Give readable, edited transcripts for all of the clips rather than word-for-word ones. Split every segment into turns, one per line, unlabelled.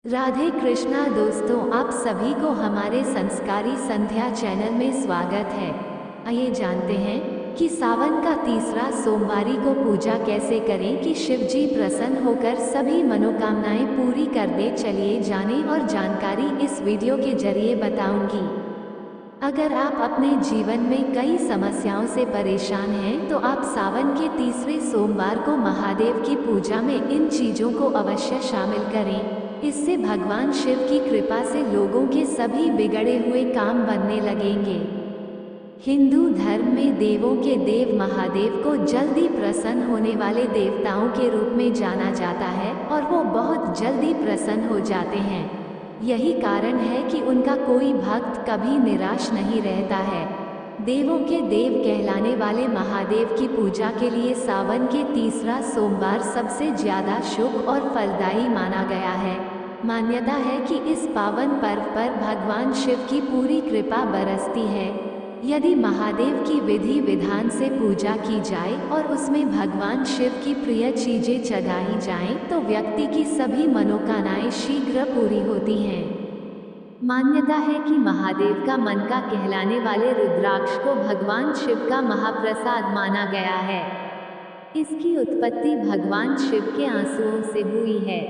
राधे कृष्णा दोस्तों, आप सभी को हमारे संस्कारी संध्या चैनल में स्वागत है। आइए जानते हैं कि सावन का तीसरा सोमवारी को पूजा कैसे करें कि शिव जी प्रसन्न होकर सभी मनोकामनाएं पूरी कर दे। चलिए जानें और जानकारी इस वीडियो के जरिए बताऊंगी। अगर आप अपने जीवन में कई समस्याओं से परेशान हैं तो आप सावन के तीसरे सोमवार को महादेव की पूजा में इन चीजों को अवश्य शामिल करें। इससे भगवान शिव की कृपा से लोगों के सभी बिगड़े हुए काम बनने लगेंगे। हिंदू धर्म में देवों के देव महादेव को जल्दी प्रसन्न होने वाले देवताओं के रूप में जाना जाता है और वो बहुत जल्दी प्रसन्न हो जाते हैं। यही कारण है कि उनका कोई भक्त कभी निराश नहीं रहता है। देवों के देव कहलाने वाले महादेव की पूजा के लिए सावन के तीसरा सोमवार सबसे ज्यादा शुभ और फलदायी माना गया है। मान्यता है कि इस पावन पर्व पर भगवान शिव की पूरी कृपा बरसती है। यदि महादेव की विधि विधान से पूजा की जाए और उसमें भगवान शिव की प्रिय चीजें चढ़ाई जाएं, तो व्यक्ति की सभी मनोकामनाएं शीघ्र पूरी होती हैं। मान्यता है कि महादेव का मन का कहलाने वाले रुद्राक्ष को भगवान शिव का महाप्रसाद माना गया है। इसकी उत्पत्ति भगवान शिव के आंसुओं से हुई है,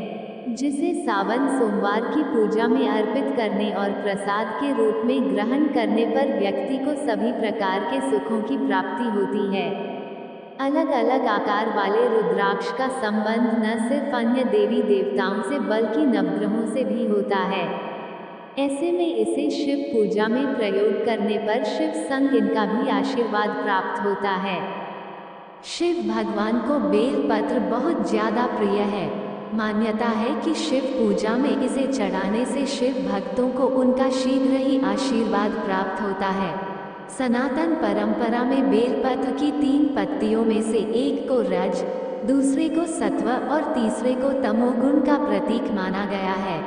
जिसे सावन सोमवार की पूजा में अर्पित करने और प्रसाद के रूप में ग्रहण करने पर व्यक्ति को सभी प्रकार के सुखों की प्राप्ति होती है। अलग अलग आकार वाले रुद्राक्ष का संबंध न सिर्फ अन्य देवी देवताओं से बल्कि नवग्रहों से भी होता है। ऐसे में इसे शिव पूजा में प्रयोग करने पर शिव संग इनका भी आशीर्वाद प्राप्त होता है। शिव भगवान को बेल पत्र बहुत ज्यादा प्रिय है। मान्यता है कि शिव पूजा में इसे चढ़ाने से शिव भक्तों को उनका शीघ्र ही आशीर्वाद प्राप्त होता है। सनातन परंपरा में बेलपत्र की 3 पत्तियों में से एक को रज, दूसरे को सत्व और तीसरे को तमोगुण का प्रतीक माना गया है।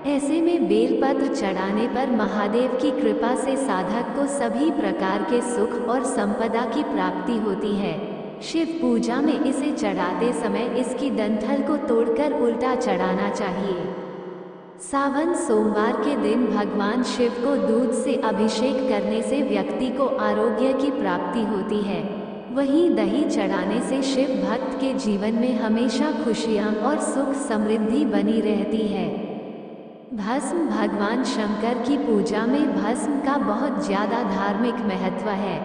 ऐसे में बेलपत्र चढ़ाने पर महादेव की कृपा से साधक को सभी प्रकार के सुख और संपदा की प्राप्ति होती है। शिव पूजा में इसे चढ़ाते समय इसकी डंठल को तोड़कर उल्टा चढ़ाना चाहिए। सावन सोमवार के दिन भगवान शिव को दूध से अभिषेक करने से व्यक्ति को आरोग्य की प्राप्ति होती है। वहीं दही चढ़ाने से शिव भक्त के जीवन में हमेशा खुशियां और सुख समृद्धि बनी रहती है। भस्म भगवान शंकर की पूजा में भस्म का बहुत ज्यादा धार्मिक महत्व है।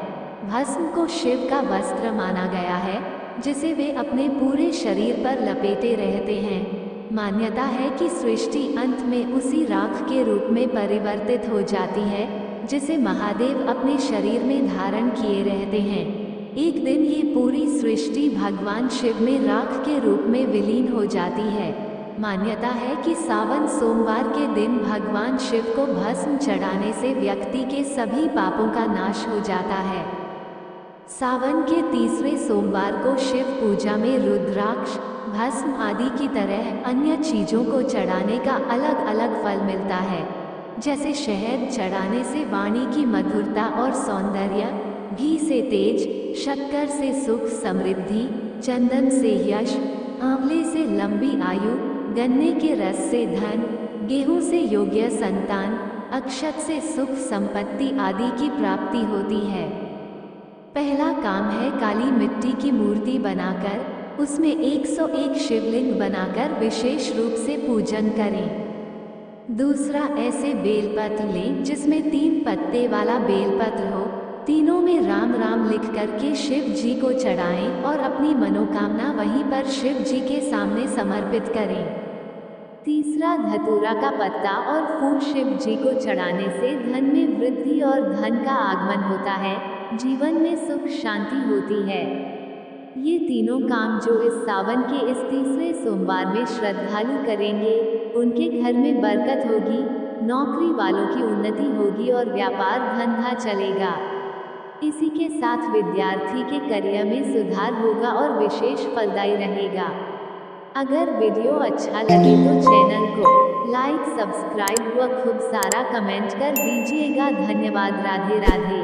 भस्म को शिव का वस्त्र माना गया है, जिसे वे अपने पूरे शरीर पर लपेटे रहते हैं। मान्यता है कि सृष्टि अंत में उसी राख के रूप में परिवर्तित हो जाती है, जिसे महादेव अपने शरीर में धारण किए रहते हैं। एक दिन ये पूरी सृष्टि भगवान शिव में राख के रूप में विलीन हो जाती है। मान्यता है कि सावन सोमवार के दिन भगवान शिव को भस्म चढ़ाने से व्यक्ति के सभी पापों का नाश हो जाता है। सावन के तीसरे सोमवार को शिव पूजा में रुद्राक्ष, भस्म आदि की तरह अन्य चीजों को चढ़ाने का अलग अलग फल मिलता है। जैसे शहद चढ़ाने से वाणी की मधुरता और सौंदर्य, घी से तेज, शक्कर से सुख समृद्धि, चंदन से यश, आंवले से लंबी आयु, गन्ने के रस से धन, गेहूं से योग्य संतान, अक्षत से सुख संपत्ति आदि की प्राप्ति होती है। पहला काम है काली मिट्टी की मूर्ति बनाकर उसमें 101 शिवलिंग बनाकर विशेष रूप से पूजन करें। दूसरा, ऐसे बेलपत्र लें जिसमें 3 पत्ते वाला बेलपत्र हो। तीनों में राम राम लिख करके शिव जी को चढ़ाएं और अपनी मनोकामना वहीं पर शिव जी के सामने समर्पित करें। तीसरा, धतूरा का पत्ता और फूल शिव जी को चढ़ाने से धन में वृद्धि और धन का आगमन होता है, जीवन में सुख शांति होती है। ये तीनों काम जो इस सावन के इस तीसरे सोमवार में श्रद्धालु करेंगे, उनके घर में बरकत होगी, नौकरी वालों की उन्नति होगी और व्यापार धंधा चलेगा। इसी के साथ विद्यार्थी के करियर में सुधार होगा और विशेष फलदायी रहेगा। अगर वीडियो अच्छा लगे तो चैनल को लाइक, सब्सक्राइब व खूब सारा कमेंट कर दीजिएगा। धन्यवाद। राधे राधे।